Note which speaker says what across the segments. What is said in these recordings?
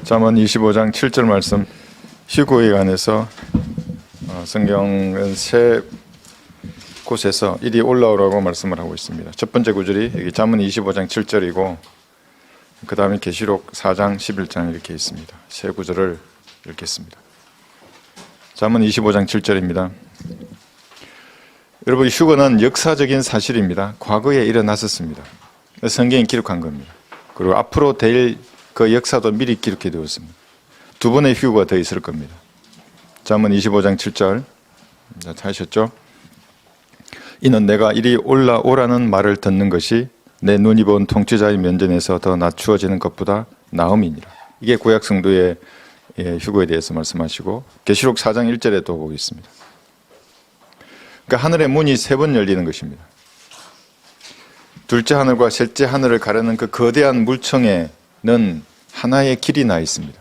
Speaker 1: 잠언 25장 7절 말씀, 휴거에 관해서 성경은 세 곳에서 이리 올라오라고 말씀을 하고 있습니다. 첫 번째 구절이 여기 잠언 25장 7절이고 그 다음에 계시록 4장 11장 이렇게 있습니다. 세 구절을 읽겠습니다. 잠언 25장 7절입니다. 여러분, 휴거는 역사적인 사실입니다. 과거에 일어났었습니다. 성경이 기록한 겁니다. 그리고 앞으로 될 그 역사도 미리 기록해 두었습니다. 두 번의 휴거가 더 있을 겁니다. 잠언 25장 7절 하셨죠? 이는 내가 이리 올라오라는 말을 듣는 것이 내 눈이 본 통치자의 면전에서 더 낮추어지는 것보다 나음이니라. 이게 구약 성도의 휴거에 대해서 말씀하시고 계시록 4장 1절에 또 보겠습니다. 그러니까 하늘의 문이 세 번 열리는 것입니다. 둘째 하늘과 셋째 하늘을 가르는 그 거대한 물청에는 하나의 길이 나 있습니다.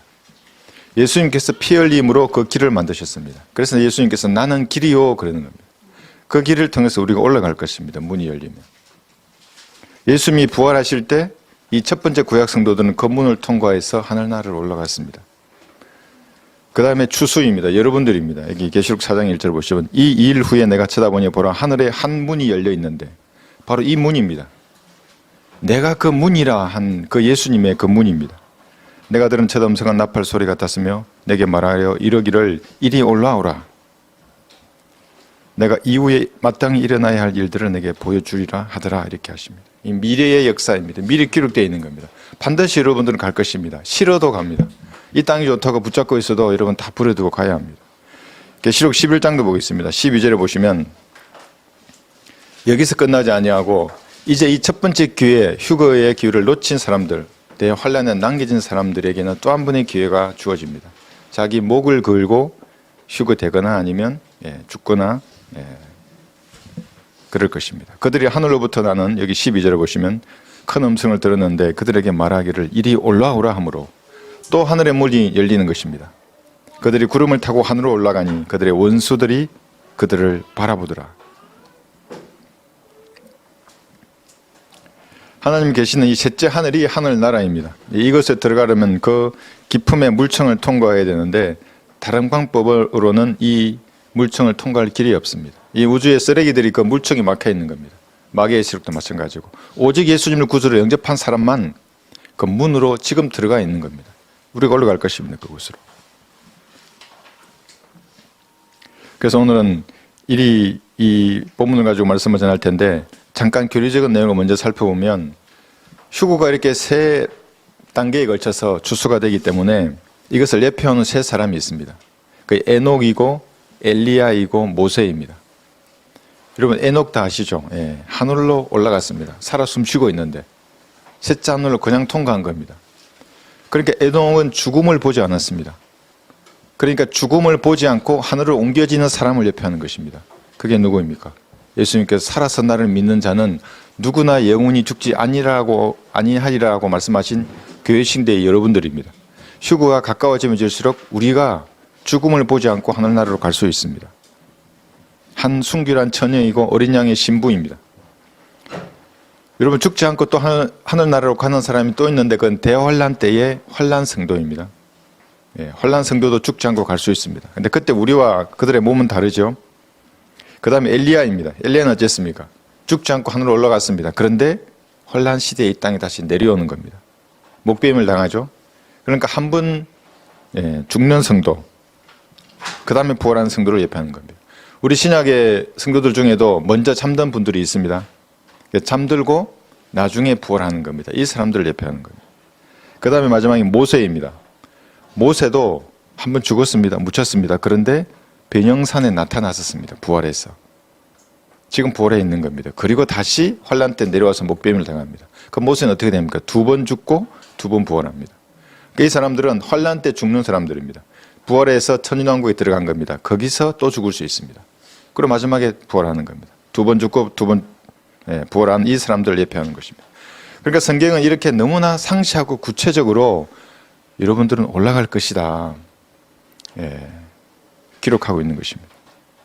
Speaker 1: 예수님께서 피 흘림으로 그 길을 만드셨습니다. 그래서 예수님께서 나는 길이요 그러는 겁니다. 그 길을 통해서 우리가 올라갈 것입니다. 문이 열리면. 예수님이 부활하실 때 이 첫 번째 구약 성도들은 그 문을 통과해서 하늘나라로 올라갔습니다. 그 다음에 추수입니다. 여러분들입니다. 여기 계시록 4장 1절 보시면 이 일 후에 내가 쳐다보니 보라 하늘에 한 문이 열려 있는데 바로 이 문입니다. 내가 그 문이라 한 그 예수님의 그 문입니다. 내가 들은 첫 음성은 나팔 소리 같았으며 내게 말하여 이르기를 이리 올라오라. 내가 이후에 마땅히 일어나야 할 일들을 내게 보여주리라 하더라 이렇게 하십니다. 이 미래의 역사입니다. 미리 기록되어 있는 겁니다. 반드시 여러분들은 갈 것입니다. 싫어도 갑니다. 이 땅이 좋다고 붙잡고 있어도 여러분 다 버려두고 가야 합니다. 계시록 11장도 보겠습니다. 12절에 보시면 여기서 끝나지 아니하고 이제 이 첫 번째 기회, 휴거의 기회를 놓친 사람들, 대환란에 남겨진 사람들에게는 또 한 번의 기회가 주어집니다. 자기 목을 걸고 휴거되거나 아니면 죽거나 그럴 것입니다. 그들이 하늘로부터 나는 여기 12절에 보시면 큰 음성을 들었는데 그들에게 말하기를 이리 올라오라 하므로 또 하늘의 문이 열리는 것입니다. 그들이 구름을 타고 하늘로 올라가니 그들의 원수들이 그들을 바라보더라. 하나님 계시는 이 셋째 하늘이 하늘나라입니다. 이것에 들어가려면 그 깊음의 물청을 통과해야 되는데 다른 방법으로는 이 물청을 통과할 길이 없습니다. 이 우주의 쓰레기들이 그 물청이 막혀 있는 겁니다. 마귀의 세력도 마찬가지고 오직 예수님을 구주로 영접한 사람만 그 문으로 지금 들어가 있는 겁니다. 우리가 올라갈 것입니다. 그곳으로. 그래서 오늘은 이 본문을 가지고 말씀을 전할 텐데 잠깐 교리적인 내용을 먼저 살펴보면 휴거가 이렇게 세 단계에 걸쳐서 추수가 되기 때문에 이것을 예표하는 세 사람이 있습니다. 그 에녹이고 엘리야이고 모세입니다. 여러분 에녹 다 아시죠? 하늘로 올라갔습니다. 살아 숨쉬고 있는데 셋째 하늘로 그냥 통과한 겁니다. 그러니까 에녹은 죽음을 보지 않았습니다. 그러니까 죽음을 보지 않고 하늘을 옮겨지는 사람을 예표하는 것입니다. 그게 누구입니까? 예수님께서 살아서 나를 믿는 자는 누구나 영원히 죽지 아니하리라고 말씀하신 교회 신대의 여러분들입니다. 휴거가 가까워지면 질수록 우리가 죽음을 보지 않고 하늘나라로 갈 수 있습니다. 한 순결한 처녀이고 어린 양의 신부입니다. 여러분 죽지 않고 또 하늘나라로 가는 사람이 또 있는데 그건 대환란 때의 환란 성도입니다. 환란 성도도 죽지 않고 갈 수 있습니다. 근데 그때 우리와 그들의 몸은 다르죠. 그 다음에 엘리야입니다. 엘리야는 어쨌습니까? 죽지 않고 하늘로 올라갔습니다. 그런데 환란 시대에 이 땅에 다시 내려오는 겁니다. 목배임을 당하죠. 그러니까 한 분 죽는 성도, 그 다음에 부활하는 성도를 예표하는 겁니다. 우리 신약의 성도들 중에도 먼저 잠든 분들이 있습니다. 잠들고 나중에 부활하는 겁니다. 이 사람들을 예표하는 겁니다. 그 다음에 마지막에 모세입니다. 모세도 한 번 죽었습니다. 묻혔습니다. 그런데 변형산에 나타났었습니다. 부활해서. 지금 부활해 있는 겁니다. 그리고 다시 환란 때 내려와서 목배임을 당합니다. 그럼 모세는 어떻게 됩니까? 두 번 죽고 두 번 부활합니다. 이 사람들은 환란 때 죽는 사람들입니다. 부활해서 천인왕국에 들어간 겁니다. 거기서 또 죽을 수 있습니다. 그리고 마지막에 부활하는 겁니다. 두 번 죽고 두 번 부활한 이 사람들을 예표하는 것입니다. 그러니까 성경은 이렇게 너무나 상세하고 구체적으로 여러분들은 올라갈 것이다 기록하고 있는 것입니다.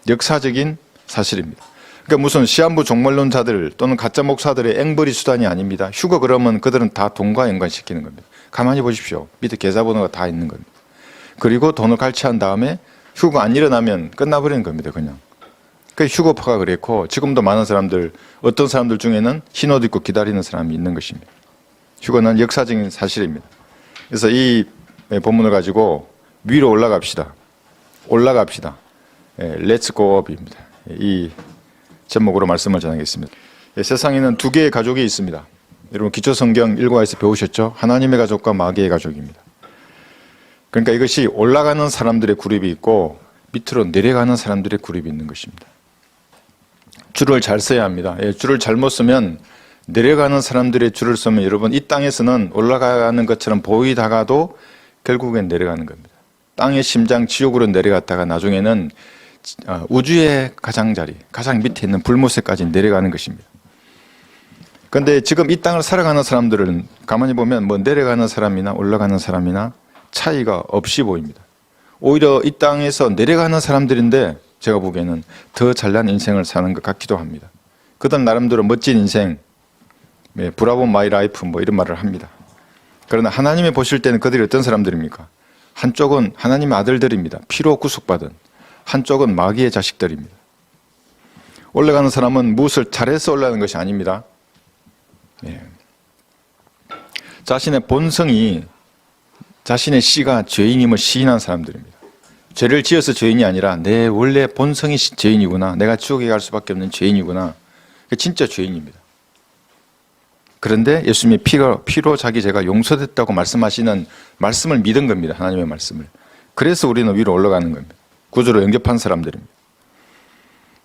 Speaker 1: 역사적인 사실입니다. 그러니까 무슨 시한부 종말론자들 또는 가짜 목사들의 앵벌이 수단이 아닙니다. 휴거 그러면 그들은 다 돈과 연관시키는 겁니다. 가만히 보십시오. 밑에 계좌번호가 다 있는 겁니다. 그리고 돈을 갈취한 다음에 휴가 안 일어나면 끝나버리는 겁니다. 그냥. 그 휴거파가 그랬고 지금도 많은 사람들, 어떤 사람들 중에는 흰 옷 입고 기다리는 사람이 있는 것입니다. 휴거는 역사적인 사실입니다. 그래서 이 본문을 가지고 위로 올라갑시다. 올라갑시다. Let's go up입니다. 이 제목으로 말씀을 전하겠습니다. 세상에는 두 개의 가족이 있습니다. 여러분 기초성경 일과에서 배우셨죠? 하나님의 가족과 마귀의 가족입니다. 그러니까 이것이 올라가는 사람들의 그룹이 있고 밑으로 내려가는 사람들의 그룹이 있는 것입니다. 줄을 잘 써야 합니다. 줄을 잘못 쓰면 내려가는 사람들의 줄을 쓰면 여러분 이 땅에서는 올라가는 것처럼 보이다가도 결국엔 내려가는 겁니다. 땅의 심장 지옥으로 내려갔다가 나중에는 우주의 가장자리, 가장 밑에 있는 불못에까지 내려가는 것입니다. 그런데 지금 이 땅을 살아가는 사람들은 가만히 보면 뭐 내려가는 사람이나 올라가는 사람이나 차이가 없이 보입니다. 오히려 이 땅에서 내려가는 사람들인데 제가 보기에는 더 잘난 인생을 사는 것 같기도 합니다. 그들 나름대로 멋진 인생, 브라보 마이 라이프 뭐 이런 말을 합니다. 그러나 하나님이 보실 때는 그들이 어떤 사람들입니까? 한쪽은 하나님의 아들들입니다. 피로 구속받은. 한쪽은 마귀의 자식들입니다. 올라가는 사람은 무엇을 잘해서 올라가는 것이 아닙니다. 자신의 본성이, 자신의 씨가 죄인임을 시인한 사람들입니다. 죄를 지어서 죄인이 아니라 내 원래 본성이 죄인이구나. 내가 지옥에 갈 수밖에 없는 죄인이구나. 진짜 죄인입니다. 그런데 예수님이 피로 자기 죄가 용서됐다고 말씀하시는 말씀을 믿은 겁니다. 하나님의 말씀을. 그래서 우리는 위로 올라가는 겁니다. 구주로 영접한 사람들입니다.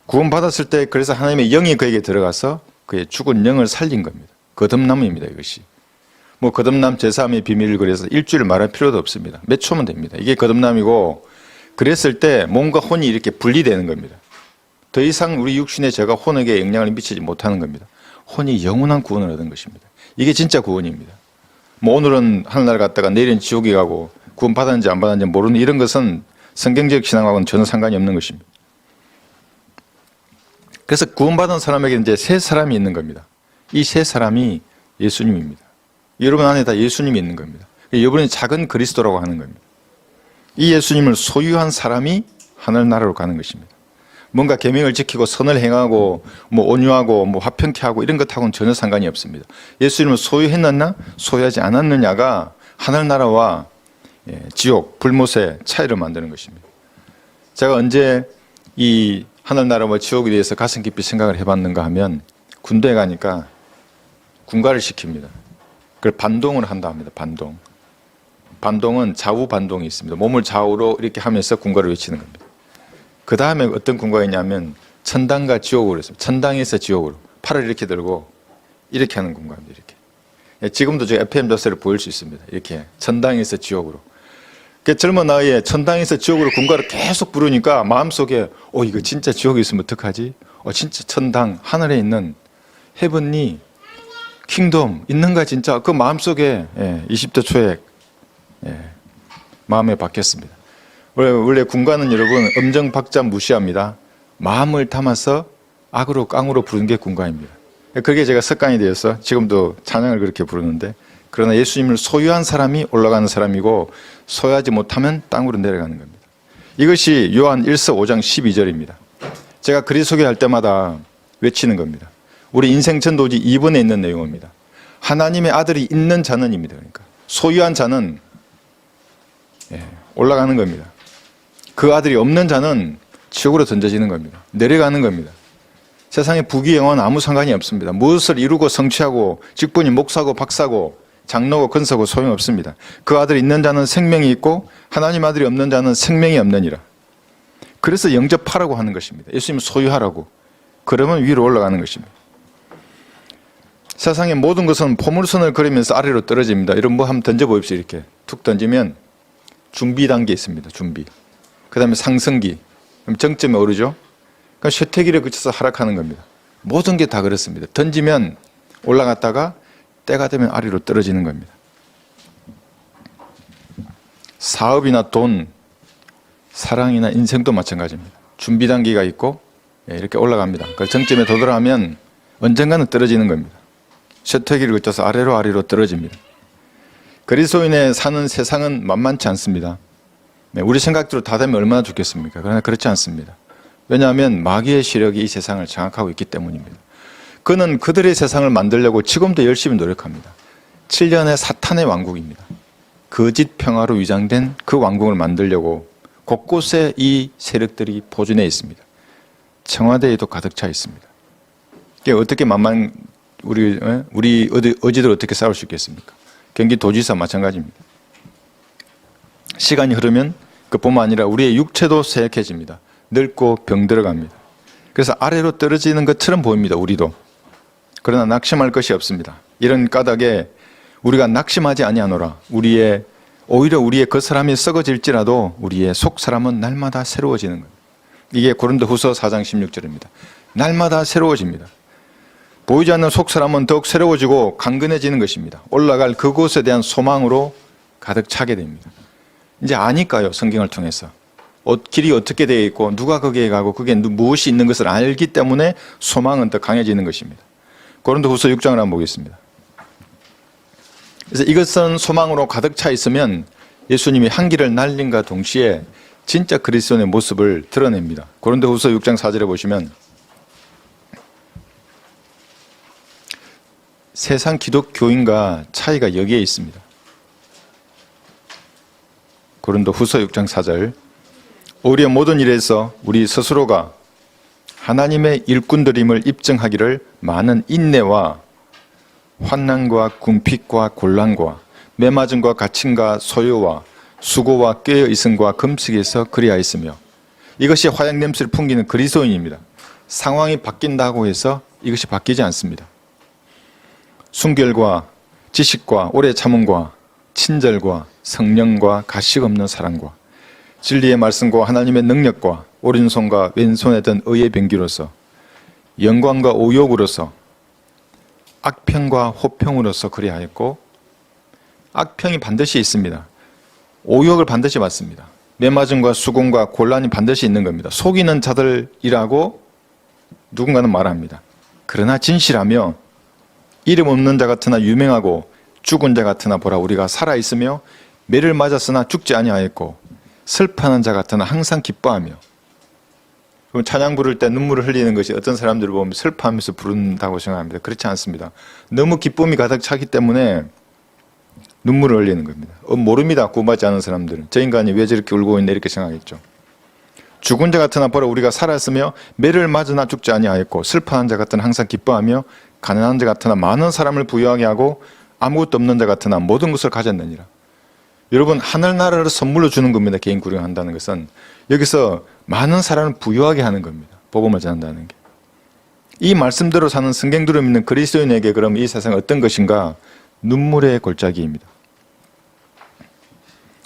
Speaker 1: 구원받았을 때 그래서 하나님의 영이 그에게 들어가서 그의 죽은 영을 살린 겁니다. 거듭남입니다. 이것이. 뭐 거듭남 제3의 비밀을 그래서 일주일 말할 필요도 없습니다. 몇 초면 됩니다. 이게 거듭남이고 그랬을 때 몸과 혼이 이렇게 분리되는 겁니다. 더 이상 우리 육신의 죄가 혼에게 영향을 미치지 못하는 겁니다. 혼이 영원한 구원을 얻은 것입니다. 이게 진짜 구원입니다. 뭐 오늘은 하늘나라 갔다가 내일은 지옥에 가고 구원 받았는지 안 받았는지 모르는 이런 것은 성경적 신앙하고는 전혀 상관이 없는 것입니다. 그래서 구원받은 사람에게 이제 세 사람이 있는 겁니다. 이 세 사람이 예수님입니다. 여러분 안에 다 예수님이 있는 겁니다. 여러분이 작은 그리스도라고 하는 겁니다. 이 예수님을 소유한 사람이 하늘나라로 가는 것입니다. 뭔가 계명을 지키고 선을 행하고 뭐 온유하고 뭐 화평케 하고 이런 것하고는 전혀 상관이 없습니다. 예수님을 소유했느냐 소유하지 않았느냐가 하늘나라와 지옥, 불못의 차이를 만드는 것입니다. 제가 언제 이 하늘나라와 지옥에 대해서 가슴 깊이 생각을 해봤는가 하면 군대에 가니까 군가를 시킵니다. 그걸 반동을 한다 합니다. 반동. 반동은 좌우 반동이 있습니다. 몸을 좌우로 이렇게 하면서 군가를 외치는 겁니다. 그 다음에 어떤 군가가 있냐면 천당과 지옥으로 했습니다. 천당에서 지옥으로 팔을 이렇게 들고 이렇게 하는 군가입니다. 이렇게. 지금도 저 FM 조세를 보일 수 있습니다. 이렇게 천당에서 지옥으로. 젊은 나이에 천당에서 지옥으로 군가를 계속 부르니까 마음속에 이거 진짜 지옥에 있으면 어떡하지? 진짜 천당 하늘에 있는 헤븐리 킹덤 있는가 진짜 그 마음속에 20대 초에 마음에 박혔습니다. 원래 군가는 여러분 음정 박자 무시합니다. 마음을 담아서 악으로 깡으로 부르는 게 군가입니다. 그게 제가 습관이 되어서 지금도 찬양을 그렇게 부르는데 그러나 예수님을 소유한 사람이 올라가는 사람이고 소유하지 못하면 땅으로 내려가는 겁니다. 이것이 요한 1서 5장 12절입니다. 제가 글이 소개할 때마다 외치는 겁니다. 우리 인생 전도지 2번에 있는 내용입니다. 하나님의 아들이 있는 자는입니다. 그러니까 소유한 자는 올라가는 겁니다. 그 아들이 없는 자는 지옥으로 던져지는 겁니다. 내려가는 겁니다. 세상의 부귀영화는 아무 상관이 없습니다. 무엇을 이루고 성취하고 직분이 목사고 박사고 장로고 권사고 소용없습니다. 그 아들이 있는 자는 생명이 있고 하나님 아들이 없는 자는 생명이 없느니라. 그래서 영접하라고 하는 것입니다. 예수님 소유하라고. 그러면 위로 올라가는 것입니다. 세상의 모든 것은 포물선을 그리면서 아래로 떨어집니다. 이런 뭐 한번 던져보십시오. 이렇게 툭 던지면 준비 단계 있습니다. 준비. 그 다음에 상승기. 그럼 정점에 오르죠. 그럼 쇠퇴기를 거쳐서 하락하는 겁니다. 모든 게 다 그렇습니다. 던지면 올라갔다가 때가 되면 아래로 떨어지는 겁니다. 사업이나 돈, 사랑이나 인생도 마찬가지입니다. 준비 단계가 있고 이렇게 올라갑니다. 그 정점에 도달하면 언젠가는 떨어지는 겁니다. 쇠퇴기를 거쳐서 아래로 떨어집니다. 그리스도인의 사는 세상은 만만치 않습니다. 우리 생각대로 다 되면 얼마나 좋겠습니까? 그러나 그렇지 않습니다. 왜냐하면 마귀의 세력이 이 세상을 장악하고 있기 때문입니다. 그는 그들의 세상을 만들려고 지금도 열심히 노력합니다. 7년의 사탄의 왕국입니다. 거짓 평화로 위장된 그 왕국을 만들려고 곳곳에 이 세력들이 포진해 있습니다. 청와대에도 가득 차 있습니다. 이게 어떻게 우리 어지들 어떻게 싸울 수 있겠습니까? 경기도지사 마찬가지입니다. 시간이 흐르면 그뿐만 아니라 우리의 육체도 쇠약해집니다. 늙고 병들어갑니다. 그래서 아래로 떨어지는 것처럼 보입니다. 우리도. 그러나 낙심할 것이 없습니다. 이런 까닭에 우리가 낙심하지 아니하노라. 오히려 우리의 겉사람이 썩어질지라도 우리의 속사람은 날마다 새로워지는 겁니다. 이게 고린도후서 4장 16절입니다. 날마다 새로워집니다. 보이지 않는 속사람은 더욱 새로워지고 강건해지는 것입니다. 올라갈 그곳에 대한 소망으로 가득 차게 됩니다. 이제 아니까요, 성경을 통해서. 길이 어떻게 되어 있고 누가 거기에 가고 그게 무엇이 있는 것을 알기 때문에 소망은 더 강해지는 것입니다. 고린도후서 6장을 한번 보겠습니다. 그래서 이것은 소망으로 가득 차 있으면 예수님이 한기를 날림과 동시에 진짜 그리스도인의 모습을 드러냅니다. 고린도후서 6장 4절에 보시면 세상 기독교인과 차이가 여기에 있습니다. 고린도후서 6장 4절 오히려 모든 일에서 우리 스스로가 하나님의 일꾼들임을 입증하기를 많은 인내와 환난과 궁핍과 곤란과 매맞음과 갇힘과 소요와 수고와 꾀어 있음과 금식에서 그리하였으며 이것이 화약 냄새를 풍기는 그리스도인입니다. 상황이 바뀐다고 해서 이것이 바뀌지 않습니다. 순결과 지식과 오래 참음과 친절과 성령과 가식 없는 사랑과 진리의 말씀과 하나님의 능력과 오른손과 왼손에 든 의의 병기로서 영광과 오욕으로서 악평과 호평으로서 그리하였고 악평이 반드시 있습니다. 오욕을 반드시 받습니다. 매맞음과 수곤과 곤란이 반드시 있는 겁니다. 속이는 자들이라고 누군가는 말합니다. 그러나 진실하며 이름 없는 자 같으나 유명하고 죽은 자 같으나 보라 우리가 살아있으며 매를 맞았으나 죽지 아니하였고 슬퍼하는 자 같으나 항상 기뻐하며 찬양 부를 때 눈물을 흘리는 것이 어떤 사람들을 보면 슬퍼하면서 부른다고 생각합니다. 그렇지 않습니다. 너무 기쁨이 가득 차기 때문에 눈물을 흘리는 겁니다. 모릅니다. 구원받지 않은 사람들은. 저 인간이 왜 저렇게 울고 있나 이렇게 생각했죠. 죽은 자 같으나 보라 우리가 살았으며 매를 맞으나 죽지 아니하였고 슬퍼하는 자 같으나 항상 기뻐하며 가난한 자 같으나 많은 사람을 부유하게 하고 아무것도 없는 자 같으나 모든 것을 가졌느니라. 여러분 하늘나라를 선물로 주는 겁니다. 개인 구령한다는 것은 여기서 많은 사람을 부유하게 하는 겁니다. 복음을 전한다는 게. 이 말씀대로 사는 성경대로 믿는 그리스도인에게 그럼 이 세상은 어떤 것인가? 눈물의 골짜기입니다.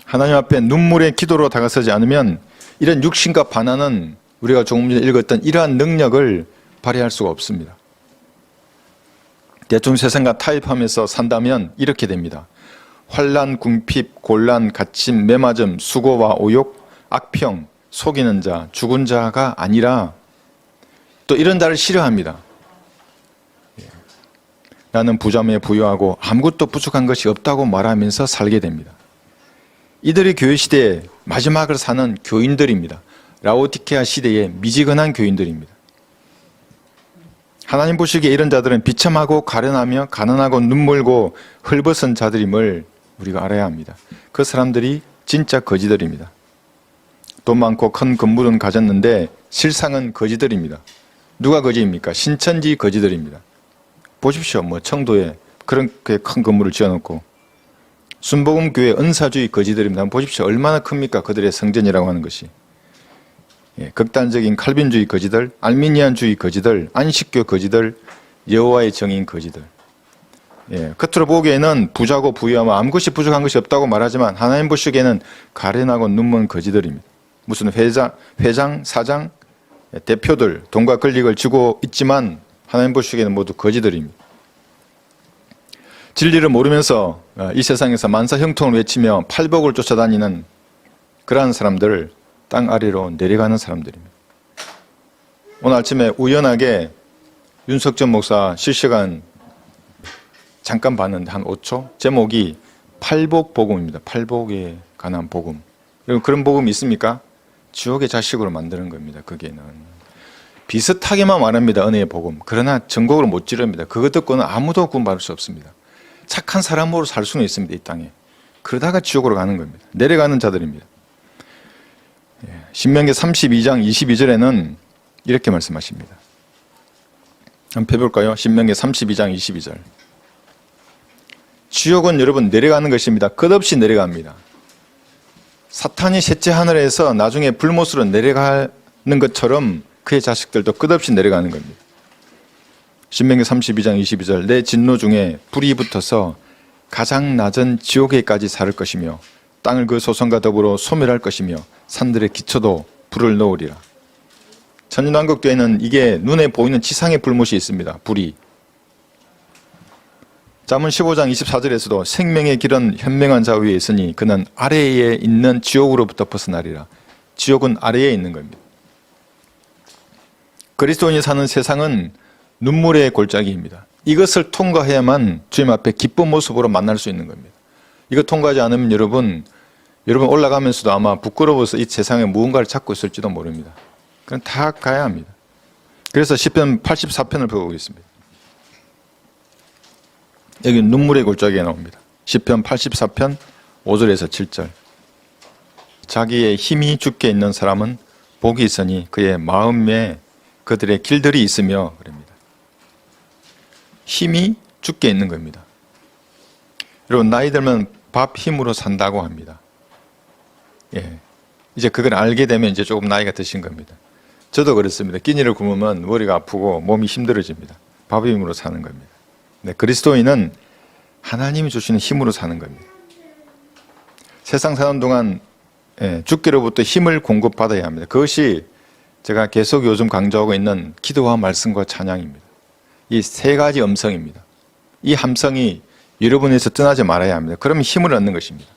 Speaker 1: 하나님 앞에 눈물의 기도로 다가서지 않으면 이런 육신과 반하는 우리가 조금 전에 읽었던 이러한 능력을 발휘할 수가 없습니다. 대충 세상과 타협하면서 산다면 이렇게 됩니다. 환난, 궁핍, 곤란, 갇힘, 매맞음, 수고와 오욕, 악평, 속이는 자, 죽은 자가 아니라 또 이런 자를 싫어합니다. 나는 부자며 부유하고 아무것도 부족한 것이 없다고 말하면서 살게 됩니다. 이들이 교회 시대에 마지막을 사는 교인들입니다. 라오디케아 시대의 미지근한 교인들입니다. 하나님 보시기에 이런 자들은 비참하고 가련하며 가난하고 눈물고 헐벗은 자들임을 우리가 알아야 합니다. 그 사람들이 진짜 거지들입니다. 돈 많고 큰 건물은 가졌는데 실상은 거지들입니다. 누가 거지입니까? 신천지 거지들입니다. 보십시오. 청도에 그렇게 큰 건물을 지어놓고 순복음교회 은사주의 거지들입니다. 한번 보십시오. 얼마나 큽니까? 그들의 성전이라고 하는 것이. 극단적인 칼빈주의 거지들, 알미니안주의 거지들, 안식교 거지들, 여호와의 정인 거지들. 겉으로 보기에는 부자고 부유하며 아무것이 부족한 것이 없다고 말하지만 하나님 보시기에는 가련하고 눈먼 거지들입니다. 무슨 회장, 사장, 대표들, 돈과 권력을 쥐고 있지만 하나님 보시기에는 모두 거지들입니다. 진리를 모르면서 이 세상에서 만사 형통을 외치며 팔복을 쫓아다니는 그러한 사람들을 땅 아래로 내려가는 사람들입니다. 오늘 아침에 우연하게 윤석전 목사 실시간 잠깐 봤는데 한 5초? 제목이 팔복 복음입니다. 팔복에 관한 복음. 여러분 그런 복음이 있습니까? 지옥의 자식으로 만드는 겁니다. 거기에는 비슷하게만 말합니다. 은혜의 복음. 그러나 전곡으로 못 지릅니다. 그것 듣고는 아무도 구원받을 수 없습니다. 착한 사람으로 살 수는 있습니다. 이 땅에. 그러다가 지옥으로 가는 겁니다. 내려가는 자들입니다. 신명기 32장 22절에는 이렇게 말씀하십니다. 한번 펴볼까요? 신명기 32장 22절. 지옥은 여러분 내려가는 것입니다. 끝없이 내려갑니다. 사탄이 셋째 하늘에서 나중에 불못으로 내려가는 것처럼 그의 자식들도 끝없이 내려가는 겁니다. 신명기 32장 22절. 내 진노 중에 불이 붙어서 가장 낮은 지옥에까지 사를 것이며 땅을 그 소성과 더불어 소멸할 것이며 산들의 기초도 불을 놓으리라. 천년왕국교회는 이게 눈에 보이는 지상의 불못이 있습니다. 불이. 잠언 15장 24절에서도 생명의 길은 현명한 자 위에 있으니 그는 아래에 있는 지옥으로부터 벗어나리라. 지옥은 아래에 있는 겁니다. 그리스도인이 사는 세상은 눈물의 골짜기입니다. 이것을 통과해야만 주님 앞에 기쁜 모습으로 만날 수 있는 겁니다. 이거 통과하지 않으면 여러분 올라가면서도 아마 부끄러워서 이 세상에 무언가를 찾고 있을지도 모릅니다. 그건 다 가야 합니다. 그래서 시편 84편을 배워보겠습니다. 여기 눈물의 골짜기에 나옵니다. 시편 84편 5절에서 7절. 자기의 힘이 죽게 있는 사람은 복이 있으니 그의 마음에 그들의 길들이 있으며 그럽니다. 힘이 죽게 있는 겁니다. 여러분 나이 들면 밥 힘으로 산다고 합니다. 이제 그걸 알게 되면 이제 조금 나이가 드신 겁니다. 저도 그렇습니다. 끼니를 굶으면 머리가 아프고 몸이 힘들어집니다. 밥 힘으로 사는 겁니다. 네, 그리스도인은 하나님이 주시는 힘으로 사는 겁니다. 세상 사는 동안 주께로부터 힘을 공급받아야 합니다. 그것이 제가 계속 요즘 강조하고 있는 기도와 말씀과 찬양입니다. 이 세 가지 음성입니다. 이 함성이 여러분에서 떠나지 말아야 합니다. 그러면 힘을 얻는 것입니다.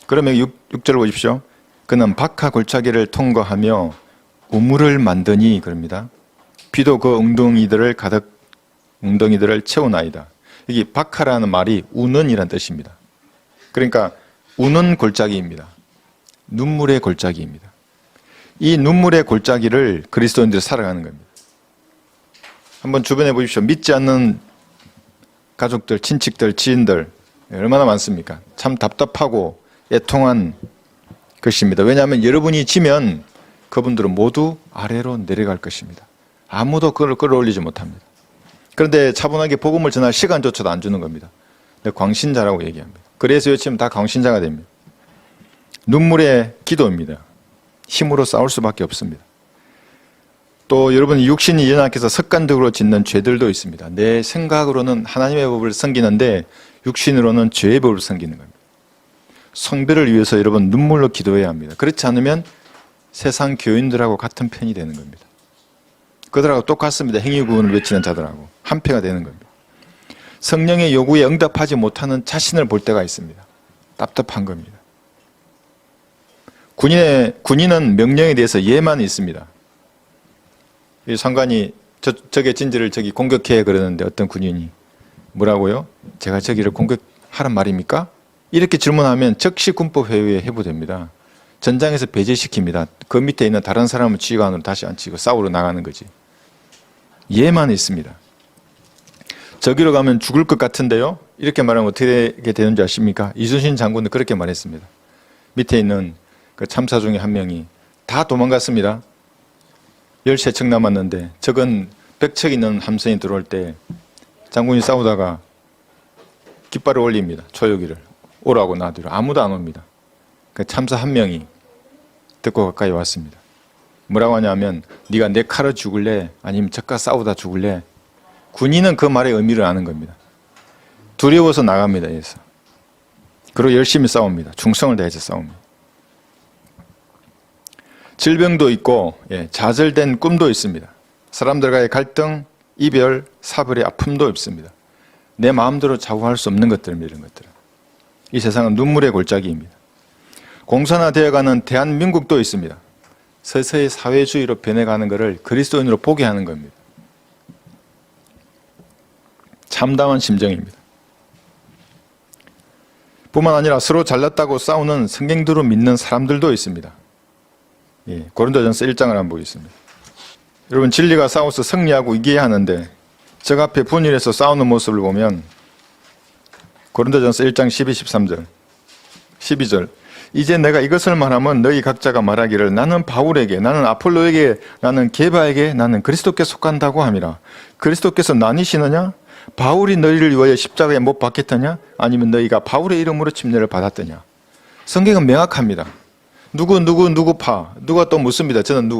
Speaker 1: 그러면 6절 보십시오. 그는 박하 골짜기를 통과하며 우물을 만드니 그럽니다. 비도 그 웅덩이들을 채우나이다. 여기 박하라는 말이 우는이란 뜻입니다. 그러니까 우는 골짜기입니다. 눈물의 골짜기입니다. 이 눈물의 골짜기를 그리스도인들이 살아가는 겁니다. 한번 주변에 보십시오. 믿지 않는 가족들, 친척들, 지인들 얼마나 많습니까? 참 답답하고 애통한 것입니다. 왜냐하면 여러분이 지면 그분들은 모두 아래로 내려갈 것입니다. 아무도 그걸 끌어올리지 못합니다. 그런데 차분하게 복음을 전할 시간조차도 안 주는 겁니다. 광신자라고 얘기합니다. 그래서 요즘 다 광신자가 됩니다. 눈물의 기도입니다. 힘으로 싸울 수밖에 없습니다. 또 여러분 육신이 연약해서 습관적으로 짓는 죄들도 있습니다. 내 생각으로는 하나님의 법을 섬기는데 육신으로는 죄의 법을 섬기는 겁니다. 성별을 위해서 여러분 눈물로 기도해야 합니다. 그렇지 않으면 세상 교인들하고 같은 편이 되는 겁니다. 그들하고 똑같습니다. 행위구원을 외치는 자들하고 한패가 되는 겁니다. 성령의 요구에 응답하지 못하는 자신을 볼 때가 있습니다. 답답한 겁니다. 군인은 명령에 대해서 예만 있습니다. 이 상관이 적의 진지를 저기 공격해 그러는데 어떤 군인이 뭐라고요? 제가 저기를 공격하란 말입니까? 이렇게 질문하면 즉시 군법회의에 회부됩니다. 전장에서 배제시킵니다. 그 밑에 있는 다른 사람을 지휘관으로 다시 앉히고 싸우러 나가는 거지. 예만 있습니다. 저기로 가면 죽을 것 같은데요? 이렇게 말하면 어떻게 되는지 아십니까? 이순신 장군도 그렇게 말했습니다. 밑에 있는 그 참사 중에 한 명이 다 도망갔습니다. 13척 남았는데 적은 100척 있는 함선이 들어올 때 장군이 싸우다가 깃발을 올립니다. 초요기를. 오라고 나뒤로. 아무도 안 옵니다. 그 참사 한 명이 듣고 가까이 왔습니다. 뭐라고 하냐면 네가 내 칼로 죽을래? 아니면 적과 싸우다 죽을래? 군인은 그 말의 의미를 아는 겁니다. 두려워서 나갑니다. 그래서. 그리고 열심히 싸웁니다. 충성을 다해서 싸웁니다. 질병도 있고 좌절된 꿈도 있습니다. 사람들과의 갈등, 이별, 사별의 아픔도 있습니다. 내 마음대로 좌우할 수 없는 것들입니다. 이런 것들은. 이 세상은 눈물의 골짜기입니다. 공산화되어가는 대한민국도 있습니다. 서서히 사회주의로 변해가는 것을 그리스도인으로 보게 하는 겁니다. 참담한 심정입니다. 뿐만 아니라 서로 잘났다고 싸우는 성경대로 믿는 사람들도 있습니다. 예, 고린도전서 1장을 한번 보겠습니다. 여러분, 진리가 싸워서 승리하고 이겨야 하는데 적 앞에 분열해서 싸우는 모습을 보면 고린도전서 1장 12, 13절 12절 이제 내가 이것을 말하면 너희 각자가 말하기를 나는 바울에게, 나는 아폴로에게, 나는 게바에게, 나는 그리스도께 속한다고 함이라. 그리스도께서 나뉘시느냐? 바울이 너희를 위하여 십자가에 못 박혔더냐? 아니면 너희가 바울의 이름으로 침례를 받았더냐? 성경은 명확합니다. 누구 파, 누가 또 묻습니다. 저는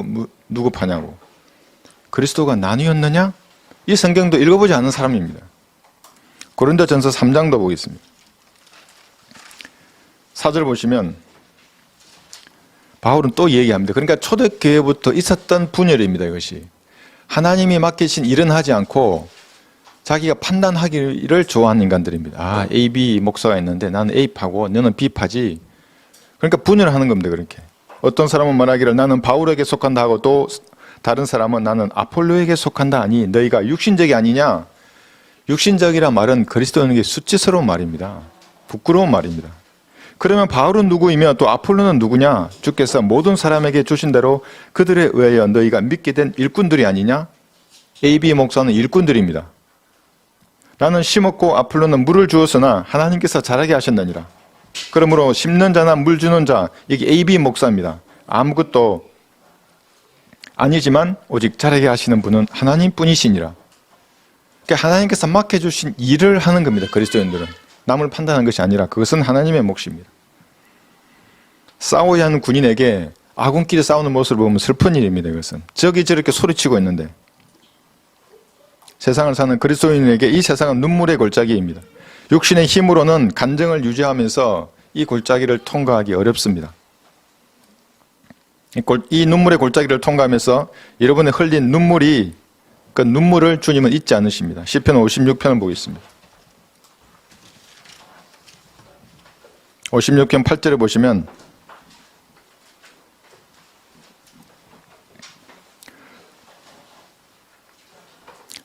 Speaker 1: 누구 파냐고. 그리스도가 나뉘었느냐? 이 성경도 읽어보지 않은 사람입니다. 고린도전서 3장도 보겠습니다. 4절 보시면 바울은 또 얘기합니다. 그러니까 초대교회부터 있었던 분열입니다. 이것이 하나님이 맡기신 일은 하지 않고 자기가 판단하기를 좋아하는 인간들입니다. 아, A, B 목사가 있는데 나는 A파고 너는 B파지. 그러니까 분열하는 겁니다. 그렇게 어떤 사람은 말하기를 나는 바울에게 속한다 하고 또 다른 사람은 나는 아폴로에게 속한다 하니 너희가 육신적이 아니냐. 육신적이라 말은 그리스도인에게 수치스러운 말입니다. 부끄러운 말입니다. 그러면 바울은 누구이며 또 아폴로는 누구냐? 주께서 모든 사람에게 주신 대로 그들에 의하여 너희가 믿게 된 일꾼들이 아니냐? AB 목사는 일꾼들입니다. 나는 심었고 아폴로는 물을 주었으나 하나님께서 자라게 하셨느니라. 그러므로 심는 자나 물 주는 자, 이게 AB 목사입니다. 아무것도 아니지만 오직 자라게 하시는 분은 하나님뿐이시니라. 그러니까 하나님께서 맡겨주신 일을 하는 겁니다. 그리스도인들은. 남을 판단하는 것이 아니라 그것은 하나님의 몫입니다. 싸워야 하는 군인에게 아군끼리 싸우는 모습을 보면 슬픈 일입니다. 이것은 적이 저렇게 소리치고 있는데 세상을 사는 그리스도인에게 이 세상은 눈물의 골짜기입니다. 육신의 힘으로는 간정을 유지하면서 이 골짜기를 통과하기 어렵습니다. 이 눈물의 골짜기를 통과하면서 여러분의 흘린 눈물이 그 눈물을 주님은 잊지 않으십니다. 시편 56편을 보겠습니다. 56편 8절에 보시면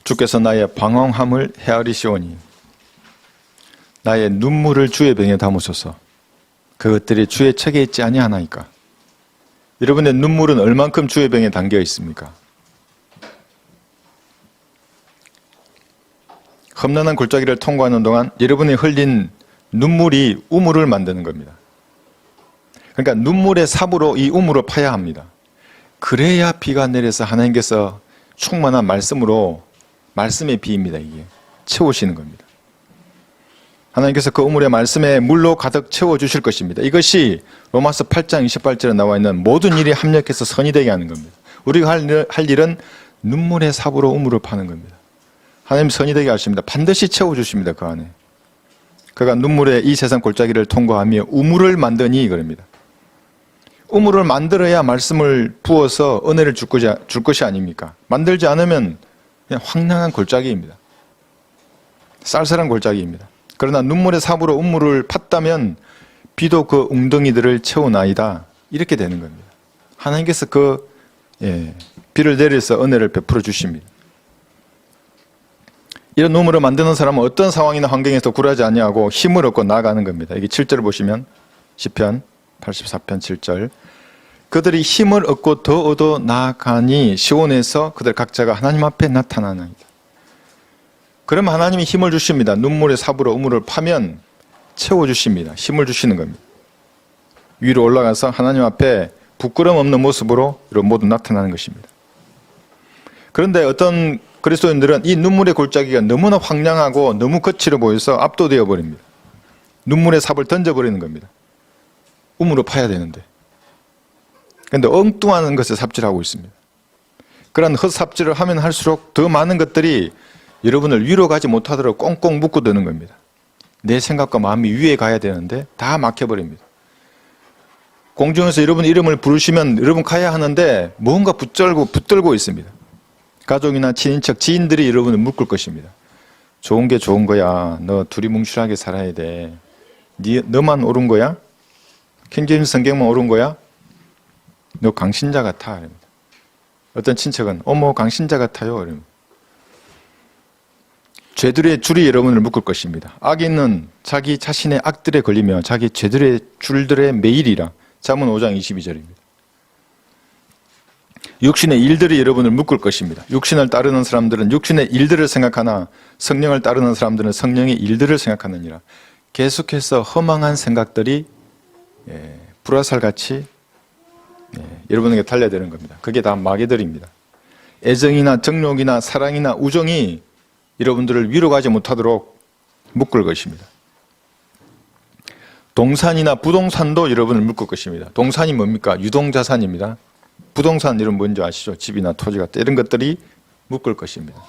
Speaker 1: 주께서 나의 방황함을 헤아리시오니 나의 눈물을 주의 병에 담으소서. 그것들이 주의 책에 있지 아니하나이까. 여러분의 눈물은 얼만큼 주의 병에 담겨 있습니까? 험난한 골짜기를 통과하는 동안 여러분이 흘린 눈물이 우물을 만드는 겁니다. 그러니까 눈물의 삽으로 이 우물을 파야 합니다. 그래야 비가 내려서 하나님께서 충만한 말씀으로, 말씀의 비입니다. 이게 채우시는 겁니다. 하나님께서 그 우물의 말씀에 물로 가득 채워주실 것입니다. 이것이 로마서 8장 28절에 나와 있는 모든 일이 합력해서 선이 되게 하는 겁니다. 우리가 할 일은 눈물의 삽으로 우물을 파는 겁니다. 하나님 선이 되게 하십니다. 반드시 채워주십니다. 그 안에. 그가 눈물의 이 세상 골짜기를 통과하며 우물을 만드니 그럽니다. 우물을 만들어야 말씀을 부어서 은혜를 줄 것이 아닙니까? 만들지 않으면 그냥 황량한 골짜기입니다. 쌀쌀한 골짜기입니다. 그러나 눈물의 삽으로 우물을 팠다면 비도 그 웅덩이들을 채우나이다. 이렇게 되는 겁니다. 하나님께서 비를 내려서 은혜를 베풀어 주십니다. 이런 우물을 만드는 사람은 어떤 상황이나 환경에서 굴하지 아니하고 힘을 얻고 나아가는 겁니다. 이게 7절을 보시면 시편 84편 7절 그들이 힘을 얻고 더 얻어 나아가니 시온에서 그들 각자가 하나님 앞에 나타나나이다. 그러면 하나님이 힘을 주십니다. 눈물의 삽으로 우물을 파면 채워주십니다. 힘을 주시는 겁니다. 위로 올라가서 하나님 앞에 부끄럼 없는 모습으로 모두 나타나는 것입니다. 그런데 어떤 그리스도인들은 이 눈물의 골짜기가 너무나 황량하고 너무 거칠어 보여서 압도되어 버립니다. 눈물의 삽을 던져버리는 겁니다. 우물을 파야 되는데. 그런데 엉뚱한 것에 삽질하고 있습니다. 그런 헛삽질을 하면 할수록 더 많은 것들이 여러분을 위로 가지 못하도록 꽁꽁 묶어두는 겁니다. 내 생각과 마음이 위에 가야 되는데 다 막혀버립니다. 공중에서 여러분 이름을 부르시면 여러분 가야 하는데 뭔가 붙들고 있습니다. 가족이나 친인척, 지인들이 여러분을 묶을 것입니다. 좋은 게 좋은 거야. 너 둘이 뭉실하게 살아야 돼. 너만 옳은 거야? 킹제임스 성경만 옳은 거야? 너 강신자 같아. 이럽니다. 어떤 친척은 어머 강신자 같아요. 이럽니다. 죄들의 줄이 여러분을 묶을 것입니다. 악인은 자기 자신의 악들에 걸리며 자기 죄들의 줄들에 매일이라. 잠언 5장 22절입니다. 육신의 일들이 여러분을 묶을 것입니다. 육신을 따르는 사람들은 육신의 일들을 생각하나 성령을 따르는 사람들은 성령의 일들을 생각하느니라. 계속해서 허망한 생각들이 불화살같이 여러분에게 달려드는 겁니다. 그게 다 마귀들입니다. 애정이나 정욕이나 사랑이나 우정이 여러분들을 위로가지 못하도록 묶을 것입니다. 동산이나 부동산도 여러분을 묶을 것입니다. 동산이 뭡니까? 유동자산입니다. 부동산 여러분 뭔지 아시죠? 집이나 토지 같은 이런 것들이 묶을 것입니다.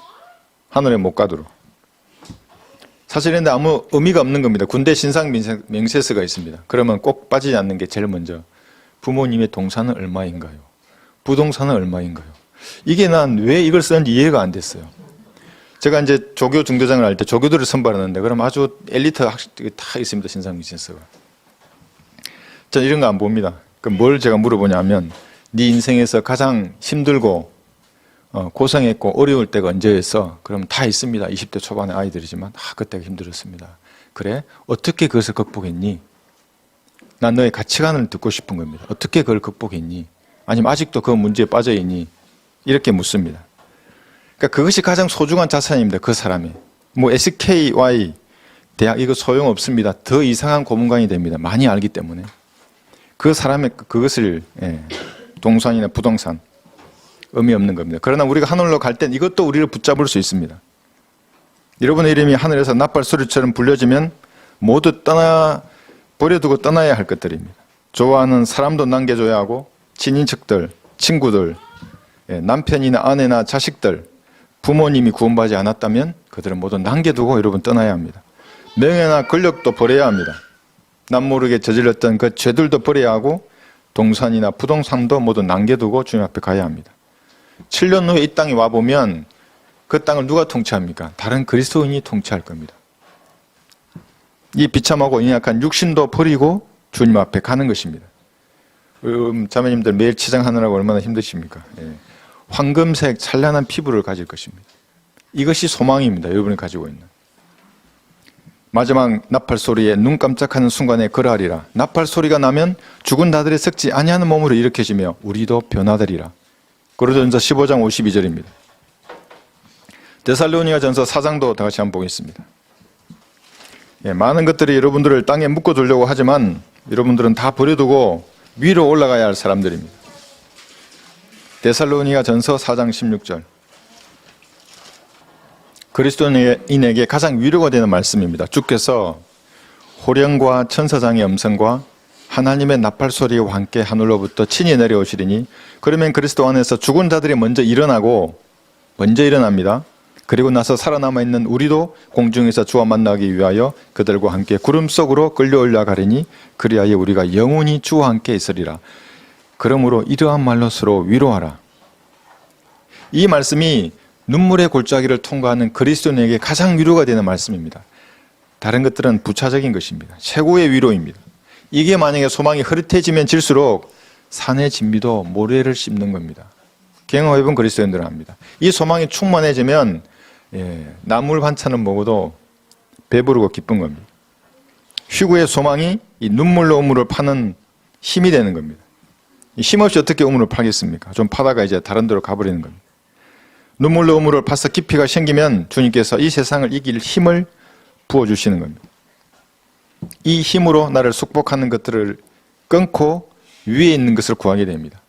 Speaker 1: 하늘에 못 가도록. 사실 근데 아무 의미가 없는 겁니다. 군대 신상 명세서가 있습니다. 그러면 꼭 빠지지 않는 게 제일 먼저 부모님의 동산은 얼마인가요? 부동산은 얼마인가요? 이게 난 왜 이걸 쓰는지 이해가 안 됐어요. 제가 이제 조교 중대장을 할 때 조교들을 선발하는데 그럼 아주 엘리트 학식들이 다 있습니다. 신상 명세서가. 저는 이런 거 안 봅니다. 그럼 뭘 제가 물어보냐면 네 인생에서 가장 힘들고 고생했고 어려울 때가 언제였어? 그럼 다 있습니다. 20대 초반의 아이들이지만 그때가 힘들었습니다. 그래? 어떻게 그것을 극복했니? 난 너의 가치관을 듣고 싶은 겁니다. 어떻게 그걸 극복했니? 아니면 아직도 그 문제에 빠져있니? 이렇게 묻습니다. 그러니까 그것이 가장 소중한 자산입니다. 그 사람이. 뭐 SKY 대학 이거 소용없습니다. 더 이상한 고문관이 됩니다. 많이 알기 때문에. 그 사람의 그것을 동산이나 부동산 의미 없는 겁니다. 그러나 우리가 하늘로 갈 땐 이것도 우리를 붙잡을 수 있습니다. 여러분의 이름이 하늘에서 나팔소리처럼 불려지면 모두 버려두고 떠나야 할 것들입니다. 좋아하는 사람도 남겨줘야 하고 친인척들, 친구들, 남편이나 아내나 자식들, 부모님이 구원받지 않았다면 그들은 모두 남겨두고 여러분 떠나야 합니다. 명예나 권력도 버려야 합니다. 남 모르게 저질렀던 그 죄들도 버려야 하고 동산이나 부동산도 모두 남겨두고 주님 앞에 가야 합니다. 7년 후에 이 땅에 와보면 그 땅을 누가 통치합니까? 다른 그리스도인이 통치할 겁니다. 이 비참하고 연약한 육신도 버리고 주님 앞에 가는 것입니다. 자매님들 매일 치장하느라고 얼마나 힘드십니까? 황금색 찬란한 피부를 가질 것입니다. 이것이 소망입니다. 여러분이 가지고 있는. 마지막 나팔 소리에 눈 깜짝하는 순간에 그러하리라. 나팔 소리가 나면 죽은 자들이 썩지 아니하는 몸으로 일으켜지며 우리도 변화되리라. 고린도전서 15장 52절입니다. 데살로니가전서 4장도 다 같이 한번 보겠습니다. 많은 것들이 여러분들을 땅에 묶어두려고 하지만 여러분들은 다 버려두고 위로 올라가야 할 사람들입니다. 데살로니가전서 4장 16절. 그리스도인에게 가장 위로가 되는 말씀입니다. 주께서 호령과 천사장의 음성과 하나님의 나팔 소리와 함께 하늘로부터 친히 내려오시리니 그러면 그리스도 안에서 죽은 자들이 먼저 일어납니다. 그리고 나서 살아남아 있는 우리도 공중에서 주와 만나기 위하여 그들과 함께 구름 속으로 끌려 올라가리니 그리하여 우리가 영원히 주와 함께 있으리라. 그러므로 이러한 말로 서로 위로하라. 이 말씀이 눈물의 골짜기를 통과하는 그리스도인에게 가장 위로가 되는 말씀입니다. 다른 것들은 부차적인 것입니다. 최고의 위로입니다. 이게 만약에 소망이 흐릿해지면 질수록 산의 진미도 모래를 씹는 겁니다. 경험해본 그리스도인들은 압니다. 이 소망이 충만해지면 나물 반찬은 먹어도 배부르고 기쁜 겁니다. 휴구의 소망이 이 눈물로 우물을 파는 힘이 되는 겁니다. 힘없이 어떻게 우물을 파겠습니까? 좀 파다가 이제 다른 데로 가버리는 겁니다. 눈물로 우물을 파서 깊이가 생기면 주님께서 이 세상을 이길 힘을 부어주시는 겁니다. 이 힘으로 나를 축복하는 것들을 끊고 위에 있는 것을 구하게 됩니다.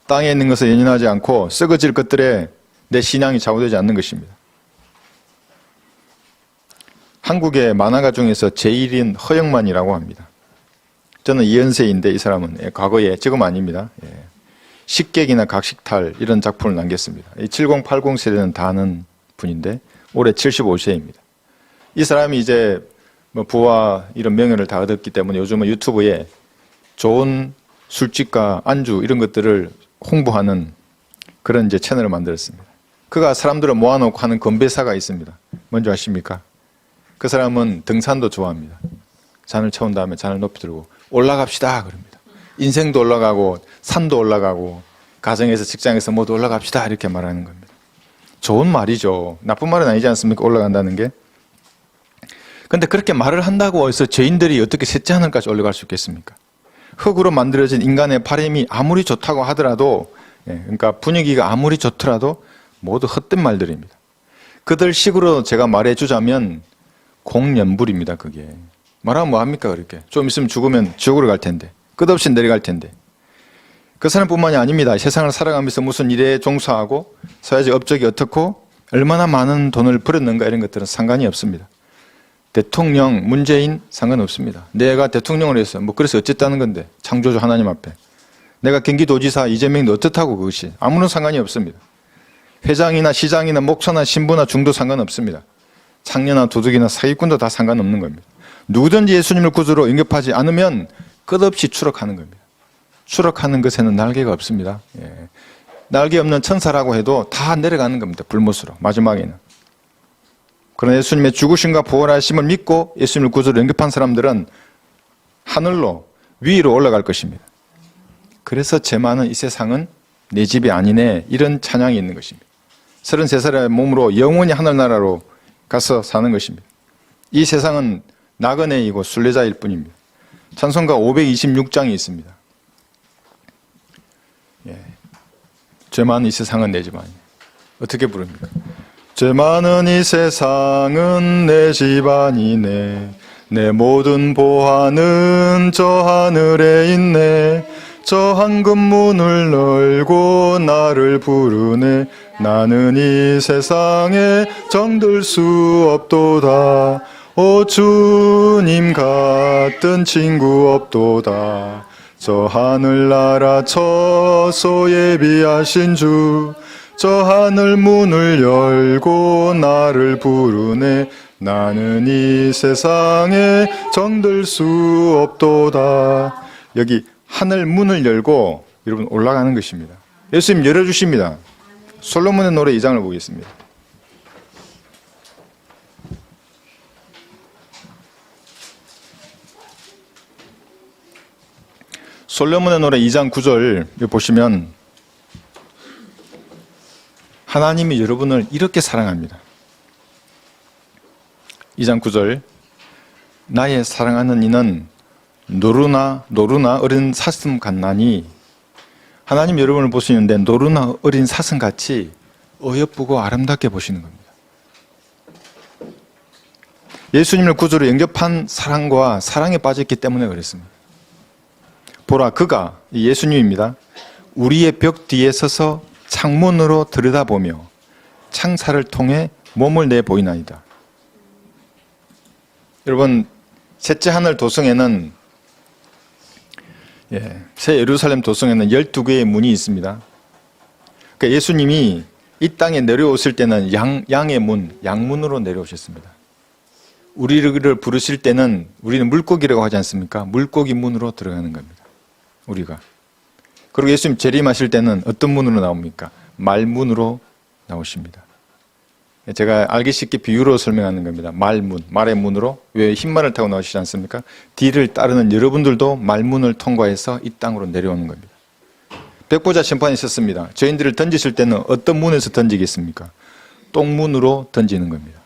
Speaker 1: 땅에 있는 것을 연연하지 않고 썩어질 것들에 내 신앙이 좌우되지 않는 것입니다. 한국의 만화가 중에서 제1인 허영만이라고 합니다. 저는 이연세인데 이 사람은 과거에 지금 아닙니다. 식객이나 각식탈 이런 작품을 남겼습니다. 70, 80 세대는 다 아는 분인데 올해 75세입니다. 이 사람이 이제 뭐 부와 이런 명예를 다 얻었기 때문에 요즘은 유튜브에 좋은 술집과 안주 이런 것들을 홍보하는 그런 이제 채널을 만들었습니다. 그가 사람들을 모아놓고 하는 건배사가 있습니다. 뭔지 아십니까? 그 사람은 등산도 좋아합니다. 산을 쳐온 다음에 잔을 높이 들고 올라갑시다 그럽니다. 인생도 올라가고 산도 올라가고 가정에서 직장에서 모두 올라갑시다 이렇게 말하는 겁니다. 좋은 말이죠. 나쁜 말은 아니지 않습니까? 올라간다는 게. 근데 그렇게 말을 한다고 해서 죄인들이 어떻게 셋째 하늘까지 올라갈 수 있겠습니까? 흙으로 만들어진 인간의 바람이 아무리 좋다고 하더라도, 그러니까 분위기가 아무리 좋더라도 모두 헛된 말들입니다. 그들 식으로 제가 말해주자면 공연불입니다. 그게 말하면 뭐합니까? 그렇게 좀 있으면 죽으면 지옥으로 갈 텐데, 끝없이 내려갈 텐데. 그 사람뿐만이 아닙니다. 세상을 살아가면서 무슨 일에 종사하고 사회적 업적이 어떻고 얼마나 많은 돈을 벌었는가 이런 것들은 상관이 없습니다. 대통령, 문재인 상관없습니다. 내가 대통령을 해서 뭐 그래서 어쨌다는 건데, 창조주 하나님 앞에. 내가 경기도지사 이재명도 어떻다고, 그것이 아무런 상관이 없습니다. 회장이나 시장이나 목사나 신부나 중도 상관없습니다. 창녀나 도둑이나 사기꾼도 다 상관없는 겁니다. 누구든지 예수님을 구주로 영접하지 않으면 끝없이 추락하는 겁니다. 추락하는 것에는 날개가 없습니다. 날개 없는 천사라고 해도 다 내려가는 겁니다. 불못으로, 마지막에는. 그러나 예수님의 죽으심과 부활하심을 믿고 예수님을 구주로 영접한 사람들은 하늘로, 위로 올라갈 것입니다. 그래서 죄 많은 이 세상은 내 집이 아니네, 이런 찬양이 있는 것입니다. 33살의 몸으로 영원히 하늘나라로 가서 사는 것입니다. 이 세상은 나그네이고 순례자일 뿐입니다. 찬송가 526장이 있습니다. 죄 많은 이 세상은 내 집 아니네. 어떻게 부릅니까? 죄 많은 이 세상은 내 집 아니네. 내 모든 보화는 저 하늘에 있네. 저 황금 문을 열고 나를 부르네. 나는 이 세상에 정들 수 없도다. 오 주님 같은 친구 없도다. 저 하늘나라 처소 예비하신 주, 저 하늘 문을 열고 나를 부르네. 나는 이 세상에 정들 수 없도다. 여기 하늘 문을 열고 여러분 올라가는 것입니다. 예수님 열어주십니다. 솔로몬의 노래 2장을 보겠습니다. 솔로몬의 노래 2장 9절 보시면 하나님이 여러분을 이렇게 사랑합니다. 2장 9절, 나의 사랑하는 이는 노루나 어린 사슴 같나니. 하나님 여러분을 보시는데 노루나 어린 사슴같이 어여쁘고 아름답게 보시는 겁니다. 예수님을 구주로 영접한 사랑과 사랑에 빠졌기 때문에 그랬습니다. 보라, 그가, 예수님입니다, 우리의 벽 뒤에 서서 창문으로 들여다보며 창살을 통해 몸을 내보이나이다. 여러분, 셋째 하늘 도성에는, 새 예루살렘 도성에는 12개의 문이 있습니다. 그러니까 예수님이 이 땅에 내려오실 때는 양의 문, 양문으로 내려오셨습니다. 우리를 부르실 때는 우리는 물고기라고 하지 않습니까? 물고기 문으로 들어가는 겁니다. 우리가. 그리고 예수님 재림하실 때는 어떤 문으로 나옵니까? 말문으로 나오십니다. 제가 알기 쉽게 비유로 설명하는 겁니다. 말문, 말의 문으로. 왜 흰말을 타고 나오시지 않습니까? 뒤를 따르는 여러분들도 말문을 통과해서 이 땅으로 내려오는 겁니다. 백보자 심판이 있었습니다. 죄인들을 던지실 때는 어떤 문에서 던지겠습니까? 똥문으로 던지는 겁니다.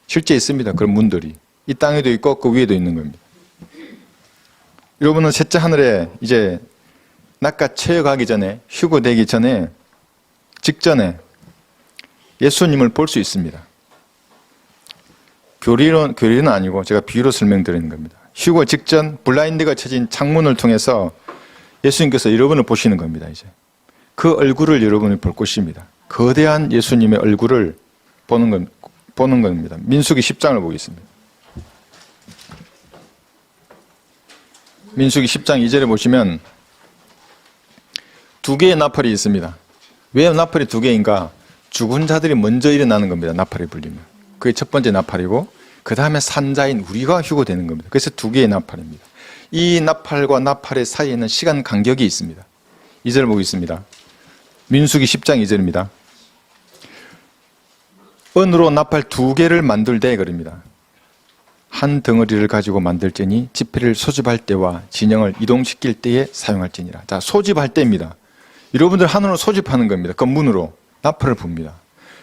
Speaker 1: 실제 있습니다. 그런 문들이. 이 땅에도 있고 그 위에도 있는 겁니다. 여러분은 셋째 하늘에 이제 낚아 채여가기 전에, 휴거되기 전에, 직전에 예수님을 볼 수 있습니다. 교리는 아니고 제가 비유로 설명드리는 겁니다. 휴거 직전 블라인드가 쳐진 창문을 통해서 예수님께서 여러분을 보시는 겁니다. 이제 그 얼굴을 여러분이 볼 것입니다. 거대한 예수님의 얼굴을 보는 겁니다. 민수기 10장을 보겠습니다. 민수기 10장 2절에 보시면 두 개의 나팔이 있습니다. 왜 나팔이 두 개인가? 죽은 자들이 먼저 일어나는 겁니다. 나팔이 불리면. 그게 첫 번째 나팔이고, 그 다음에 산자인 우리가 휴거되는 겁니다. 그래서 두 개의 나팔입니다. 이 나팔과 나팔의 사이에는 시간 간격이 있습니다. 2절 보겠습니다. 민수기 10장 2절입니다. 은으로 나팔 두 개를 만들되 그럽니다. 한 덩어리를 가지고 만들지니 지폐를 소집할 때와 진영을 이동시킬 때에 사용할지니라. 자, 소집할 때입니다. 여러분들 하늘로 소집하는 겁니다. 그 문으로 나팔을 붑니다.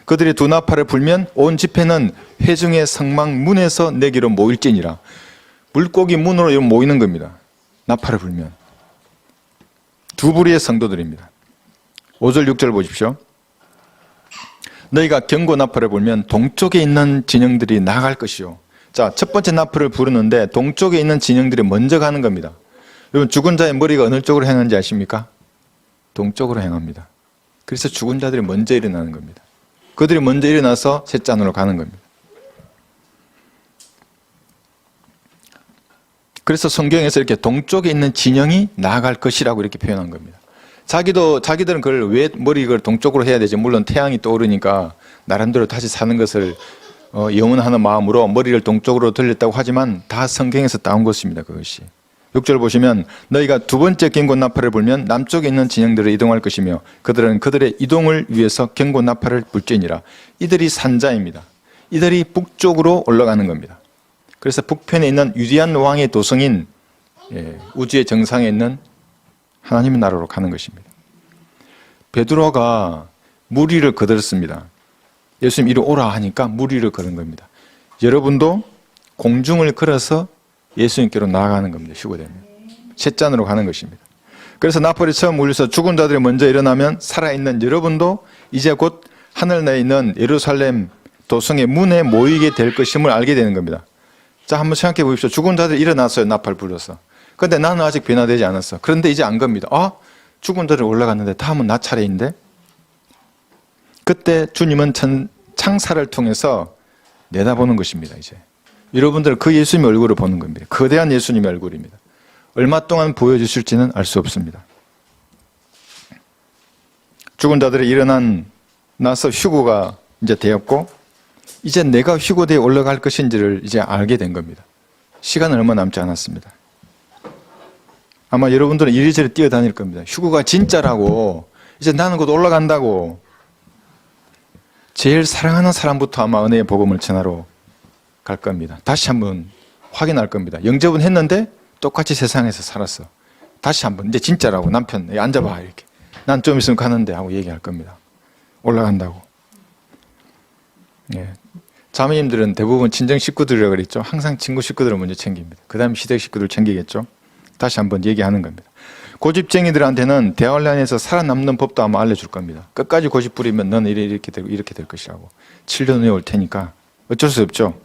Speaker 1: 그들이 두 나팔을 불면 온 집회는 회중의 성막 문에서 내기로 모일지니라. 물고기 문으로 모이는 겁니다. 나팔을 불면. 두 부류의 성도들입니다. 5절 6절 보십시오. 너희가 경고 나팔을 불면 동쪽에 있는 진영들이 나갈 것이요. 자, 첫 번째 나팔을 부르는데 동쪽에 있는 진영들이 먼저 가는 겁니다. 여러분, 죽은 자의 머리가 어느 쪽으로 향하는지 아십니까? 동쪽으로 향합니다. 그래서 죽은 자들이 먼저 일어나는 겁니다. 그들이 먼저 일어나서 셋째 안으로 가는 겁니다. 그래서 성경에서 이렇게 동쪽에 있는 진영이 나아갈 것이라고 이렇게 표현한 겁니다. 자기들은 그걸 왜 머리를 동쪽으로 해야 되지? 물론 태양이 떠오르니까 나름대로 다시 사는 것을 영원하는 마음으로 머리를 동쪽으로 돌렸다고 하지만 다 성경에서 따온 것입니다. 그것이. 6절 보시면 너희가 두 번째 경고 나팔을 불면 남쪽에 있는 진영들을 이동할 것이며 그들은 그들의 이동을 위해서 경고 나팔을 불지니라. 이들이 산자입니다. 이들이 북쪽으로 올라가는 겁니다. 그래서 북편에 있는 유리한 왕의 도성인 우주의 정상에 있는 하나님의 나라로 가는 것입니다. 베드로가 무리를 거들었습니다. 예수님 이리 오라 하니까 무리를 걸은 겁니다. 여러분도 공중을 걸어서 예수님께로 나아가는 겁니다. 휴거되면. 셋째 안으로 가는 것입니다. 그래서 나팔이 처음 울려서 죽은 자들이 먼저 일어나면 살아있는 여러분도 이제 곧 하늘나라에 있는 예루살렘 도성의 문에 모이게 될 것임을 알게 되는 겁니다. 자, 한번 생각해 보십시오. 죽은 자들이 일어났어요. 나팔 불러서. 그런데 나는 아직 변화되지 않았어. 그런데 이제 안 겁니다. 죽은 자들이 올라갔는데 다음은 나 차례인데? 그때 주님은 창사를 통해서 내다보는 것입니다. 이제 여러분들 그 예수님의 얼굴을 보는 겁니다. 거대한 예수님의 얼굴입니다. 얼마 동안 보여주실지는 알 수 없습니다. 죽은 자들이 일어나서 휴거가 이제 되었고 이제 내가 휴거대에 올라갈 것인지를 이제 알게 된 겁니다. 시간은 얼마 남지 않았습니다. 아마 여러분들은 이리저리 뛰어다닐 겁니다. 휴거가 진짜라고, 이제 나는 곧 올라간다고. 제일 사랑하는 사람부터 아마 은혜의 복음을 전하러 갈 겁니다. 다시 한번 확인할 겁니다. 영접은 했는데 똑같이 세상에서 살았어. 다시 한번 이제 진짜라고. 남편 여기 앉아봐 이렇게. 난 좀 있으면 가는데 하고 얘기할 겁니다. 올라간다고. 예. 자매님들은 대부분 친정 식구들이라고 그랬죠. 항상 친구 식구들을 먼저 챙깁니다. 그 다음에 시댁 식구들 챙기겠죠. 다시 한번 얘기하는 겁니다. 고집쟁이들한테는 대환란에서 살아남는 법도 아마 알려줄 겁니다. 끝까지 고집 부리면 너는 이렇게 될 것이라고. 7년 후에 올 테니까 어쩔 수 없죠.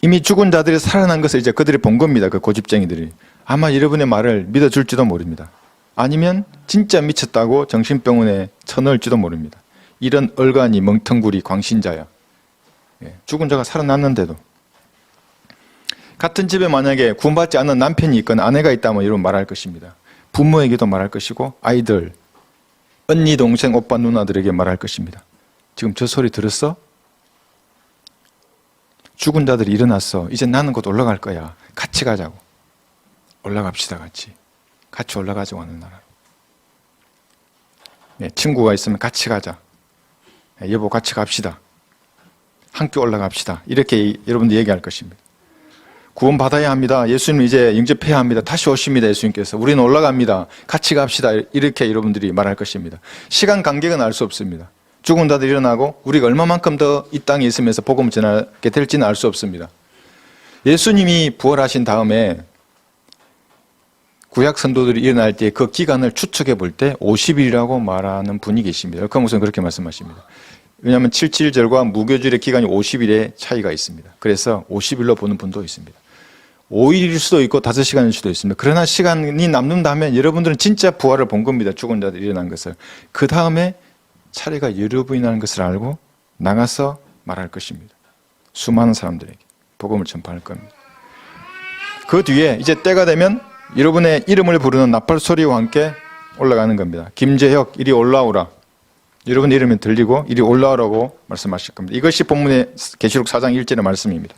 Speaker 1: 이미 죽은 자들이 살아난 것을 이제 그들이 본 겁니다. 그 고집쟁이들이. 아마 여러분의 말을 믿어줄지도 모릅니다. 아니면 진짜 미쳤다고 정신병원에 쳐넣을지도 모릅니다. 이런 얼간이 멍텅구리 광신자야. 죽은 자가 살아났는데도. 같은 집에 만약에 구원받지 않은 남편이 있거나 아내가 있다면 이런 말할 것입니다. 부모에게도 말할 것이고 아이들, 언니, 동생, 오빠, 누나들에게 말할 것입니다. 지금 저 소리 들었어? 죽은 자들이 일어났어. 이제 나는 곧 올라갈 거야. 같이 가자고. 올라갑시다. 같이 올라가자고 하는 나라로. 친구가 있으면 같이 가자. 여보 같이 갑시다. 함께 올라갑시다. 이렇게 여러분들 얘기할 것입니다. 구원 받아야 합니다. 예수님 이제 영접해야 합니다. 다시 오십니다. 예수님께서. 우리는 올라갑니다. 같이 갑시다. 이렇게 여러분들이 말할 것입니다. 시간 간격은 알 수 없습니다. 죽은 자들이 일어나고 우리가 얼마만큼 더 이 땅에 있으면서 복음을 전하게 될지는 알 수 없습니다. 예수님이 부활하신 다음에 구약 선도들이 일어날 때 그 기간을 추측해 볼 때 50일이라고 말하는 분이 계십니다. 역학무선 그렇게 말씀하십니다. 왜냐하면 7.7절과 무교절의 기간이 50일의 차이가 있습니다. 그래서 50일로 보는 분도 있습니다. 5일일 수도 있고 5시간일 수도 있습니다. 그러나 시간이 남는다면 여러분들은 진짜 부활을 본 겁니다. 죽은 자들이 일어난 것을. 그 다음에 차례가 여러 번이라는 것을 알고 나가서 말할 것입니다. 수많은 사람들에게 복음을 전파할 겁니다. 그 뒤에 이제 때가 되면 여러분의 이름을 부르는 나팔 소리와 함께 올라가는 겁니다. 김재혁 이리 올라오라. 여러분 이름이 들리고 이리 올라오라고 말씀하실 겁니다. 이것이 본문의 계시록 4장 1절의 말씀입니다.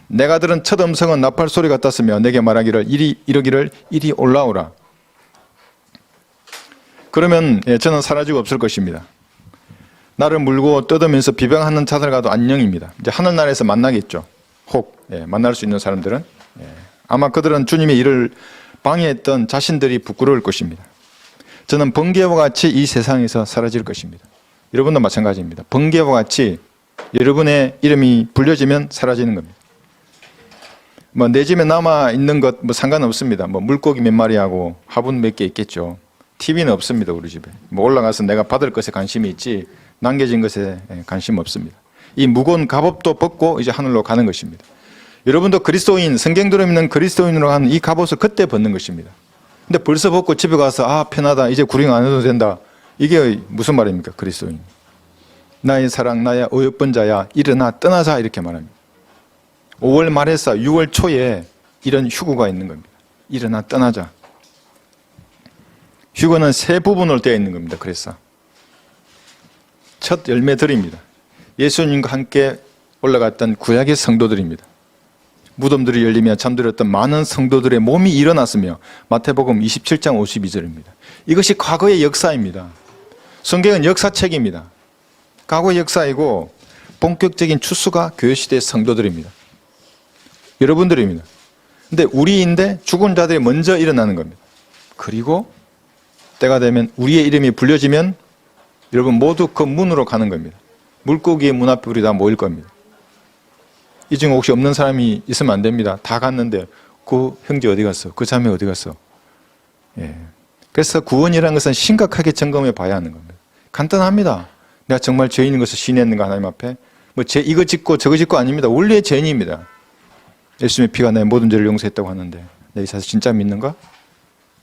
Speaker 1: 내가 들은 첫 음성은 나팔 소리 같았으며 내게 말하기를 이르기를 이리 올라오라. 그러면 저는 사라지고 없을 것입니다. 나를 물고 뜯으면서 비방하는 자들과도 안녕입니다. 이제 하늘나라에서 만나겠죠. 혹 만날 수 있는 사람들은 아마 그들은 주님의 일을 방해했던 자신들이 부끄러울 것입니다. 저는 번개와 같이 이 세상에서 사라질 것입니다. 여러분도 마찬가지입니다. 번개와 같이 여러분의 이름이 불려지면 사라지는 겁니다. 뭐 내 집에 남아 있는 것 뭐 상관없습니다. 뭐 물고기 몇 마리하고 화분 몇 개 있겠죠. TV는 없습니다, 우리 집에. 뭐 올라가서 내가 받을 것에 관심이 있지 남겨진 것에 관심 없습니다. 이 무거운 갑옷도 벗고 이제 하늘로 가는 것입니다. 여러분도 그리스도인, 성경대로 믿는 그리스도인으로 하는 이 갑옷을 그때 벗는 것입니다. 근데 벌써 벗고 집에 가서 아 편하다, 이제 구령 안 해도 된다. 이게 무슨 말입니까? 그리스도인. 나의 사랑, 나의 어여쁜 자야, 일어나 떠나자, 이렇게 말합니다. 5월 말에서 6월 초에 이런 휴거가 있는 겁니다. 일어나 떠나자. 휴거는 세 부분으로 되어 있는 겁니다. 그래서 첫 열매들입니다. 예수님과 함께 올라갔던 구약의 성도들입니다. 무덤들이 열리며 잠들었던 많은 성도들의 몸이 일어났으며, 마태복음 27장 52절입니다. 이것이 과거의 역사입니다. 성경은 역사책입니다. 과거의 역사이고 본격적인 추수가 교회시대의 성도들입니다. 여러분들입니다. 근데 우리인데 죽은 자들이 먼저 일어나는 겁니다. 그리고 때가 되면 우리의 이름이 불려지면 여러분 모두 그 문으로 가는 겁니다. 물고기의 문 앞에 우리 다 모일 겁니다. 이 중에 혹시 없는 사람이 있으면 안 됩니다. 다 갔는데 그 형제 어디 갔어? 그 자매 어디 갔어? 예. 그래서 구원이라는 것은 심각하게 점검해 봐야 하는 겁니다. 간단합니다. 내가 정말 죄인인 것을 신뢰했는가 하나님 앞에? 뭐 이거 짓고 저거 짓고 아닙니다. 원래의 죄인입니다. 예수님의 피가 내 모든 죄를 용서했다고 하는데 내 이 사실 진짜 믿는가?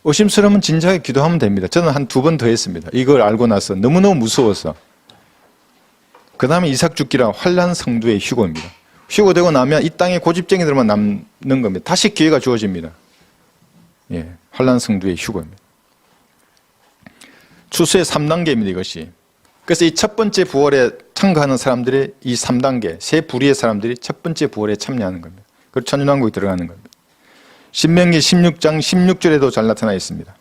Speaker 1: 의심스러우면 진지하게 기도하면 됩니다. 저는 한 2번 더 했습니다. 이걸 알고 나서 너무너무 무서워서. 그 다음에 이삭 죽기라 환난 성도의 휴거입니다. 휴거되고 나면 이 땅에 고집쟁이들만 남는 겁니다. 다시 기회가 주어집니다. 예, 환난 성도의 휴거입니다. 추수의 3단계입니다. 이것이. 그래서 이 첫 번째 부활에 참가하는 사람들이 이 3단계, 세 부류의 사람들이 첫 번째 부활에 참여하는 겁니다. 그리고 천연왕국에 들어가는 겁니다. 신명기 16장 16절에도 잘 나타나 있습니다.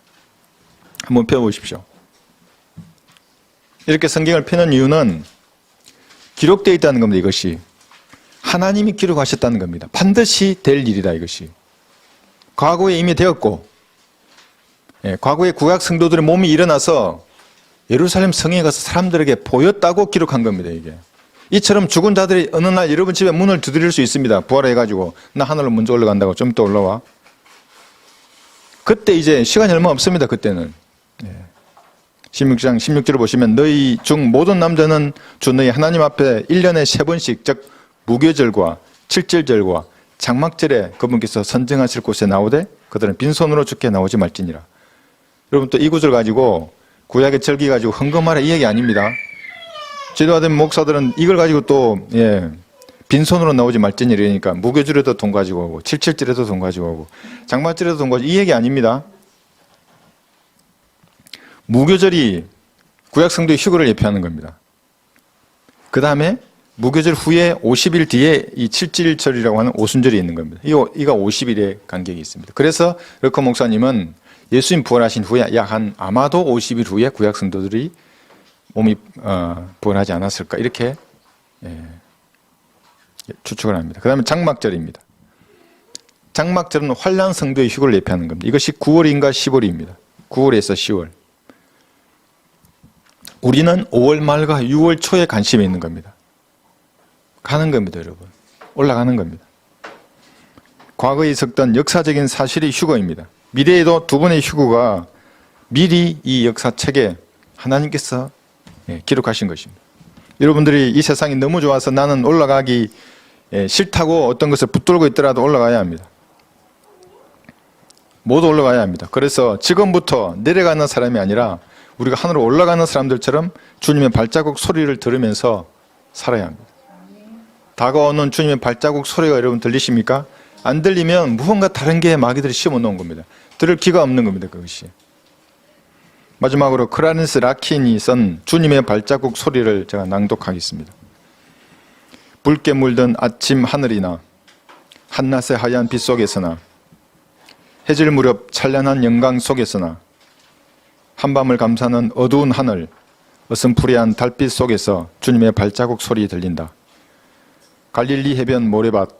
Speaker 1: 한번 펴보십시오. 이렇게 성경을 펴는 이유는 기록되어 있다는 겁니다. 이것이 하나님이 기록하셨다는 겁니다. 반드시 될 일이다. 이것이 과거에 이미 되었고, 과거에 구약 성도들의 몸이 일어나서 예루살렘 성에 가서 사람들에게 보였다고 기록한 겁니다. 이게 이처럼 죽은 자들이 어느 날 여러분 집에 문을 두드릴 수 있습니다. 부활해가지고 나 하늘로 먼저 올라간다고 좀 이따 올라와. 그때 이제 시간이 얼마 없습니다. 그때는 16장 16절을 보시면 너희 중 모든 남자는 주 너희 하나님 앞에 1년에 3번씩 즉 무교절과 칠절절과 장막절에 그분께서 선정하실 곳에 나오되 그들은 빈손으로 주께 나오지 말지니라. 여러분 또 이 구절 가지고 구약의 절기 가지고 헌금하라 이 얘기 아닙니다. 지도자된 목사들은 이걸 가지고 또 빈손으로 나오지 말지니 이러니까 무교절에도 돈 가지고 오고 칠칠절에도 돈 가지고 오고 장막절에도 돈 가지고 이 얘기 아닙니다. 무교절이 구약 성도의 휴거를 예표하는 겁니다. 그 다음에 무교절 후에 50일 뒤에 이 칠칠절이라고 하는 오순절이 있는 겁니다. 이가 50일의 간격이 있습니다. 그래서 르커 목사님은 예수님 부활하신 후에 약 한 아마도 50일 후에 구약 성도들이 몸이 부활하지 않았을까 이렇게 추측을 합니다. 그 다음에 장막절입니다. 장막절은 환난 성도의 휴거를 예표하는 겁니다. 이것이 9월인가 10월입니다. 9월에서 10월. 우리는 5월 말과 6월 초에 관심이 있는 겁니다. 가는 겁니다, 여러분. 올라가는 겁니다. 과거에 있었던 역사적인 사실이 휴거입니다. 미래에도 두 번의 휴거가 미리 이 역사책에 하나님께서 기록하신 것입니다. 여러분들이 이 세상이 너무 좋아서 나는 올라가기 싫다고 어떤 것을 붙들고 있더라도 올라가야 합니다. 모두 올라가야 합니다. 그래서 지금부터 내려가는 사람이 아니라 우리가 하늘로 올라가는 사람들처럼 주님의 발자국 소리를 들으면서 살아야 합니다. 다가오는 주님의 발자국 소리가 여러분 들리십니까? 안 들리면 무언가 다른 게 마귀들이 심어놓은 겁니다. 들을 기가 없는 겁니다. 그것이. 마지막으로 클라렌스 라킨이 쓴 주님의 발자국 소리를 제가 낭독하겠습니다. 붉게 물든 아침 하늘이나 한낮의 하얀 빛 속에서나 해질 무렵 찬란한 영광 속에서나 한밤을 감싸는 어두운 하늘 어슴푸레한 달빛 속에서 주님의 발자국 소리 들린다. 갈릴리 해변 모래밭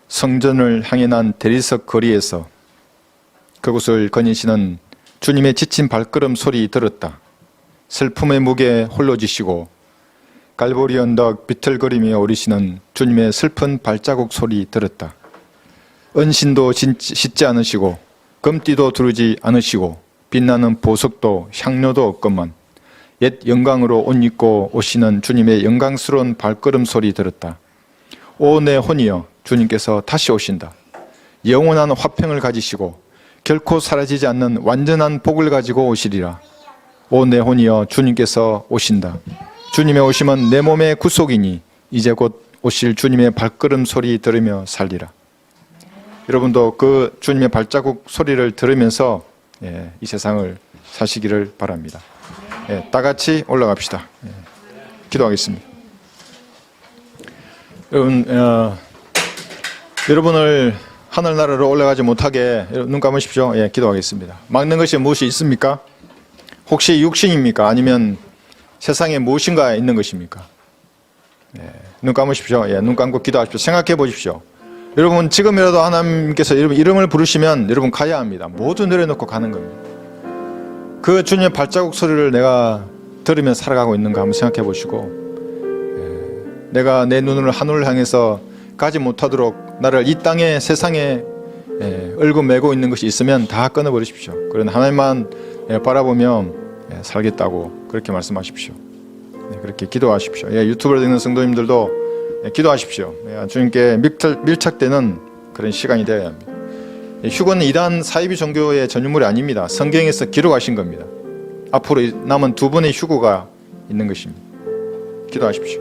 Speaker 1: 성전을 향해 난 대리석 거리에서 그곳을 거니시는 주님의 지친 발걸음 소리 들었다. 슬픔의 무게 홀로 지시고 갈보리 언덕 비틀거리며 오르시는 주님의 슬픈 발자국 소리 들었다. 은신도 씻지 않으시고 금띠도 두르지 않으시고 빛나는 보석도 향료도 없건만 옛 영광으로 옷 입고 오시는 주님의 영광스러운 발걸음 소리 들었다. 오 내 혼이여, 주님께서 다시 오신다. 영원한 화평을 가지시고 결코 사라지지 않는 완전한 복을 가지고 오시리라. 오 내 혼이여, 주님께서 오신다. 주님의 오심은 내 몸의 구속이니 이제 곧 오실 주님의 발걸음 소리 들으며 살리라. 여러분도 그 주님의 발자국 소리를 들으면서 이 세상을 사시기를 바랍니다. 다 같이 올라갑시다. 기도하겠습니다. 여러분을 하늘나라로 올라가지 못하게 눈 감으십시오. 기도하겠습니다. 막는 것이 무엇이 있습니까? 혹시 육신입니까? 아니면 세상에 무엇인가 있는 것입니까? 눈 감으십시오. 눈 감고 기도하십시오. 생각해 보십시오. 여러분 지금이라도 하나님께서 여러분 이름을 부르시면 여러분 가야 합니다. 모두 내려놓고 가는 겁니다. 그 주님의 발자국 소리를 내가 들으며 살아가고 있는가 한번 생각해 보시고, 내가 내 눈을 하늘을 향해서 가지 못하도록 나를 이 땅에 세상에 얽어매고 있는 것이 있으면 다 끊어버리십시오. 그러나 하나님만 바라보며 살겠다고 그렇게 말씀하십시오. 그렇게 기도하십시오. 유튜브를 듣는 성도님들도 기도하십시오. 주님께 밀착되는 그런 시간이 되어야 합니다. 휴거는 이단 사이비 종교의 전유물이 아닙니다. 성경에서 기록하신 겁니다. 앞으로 남은 2번의 휴거가 있는 것입니다. 기도하십시오.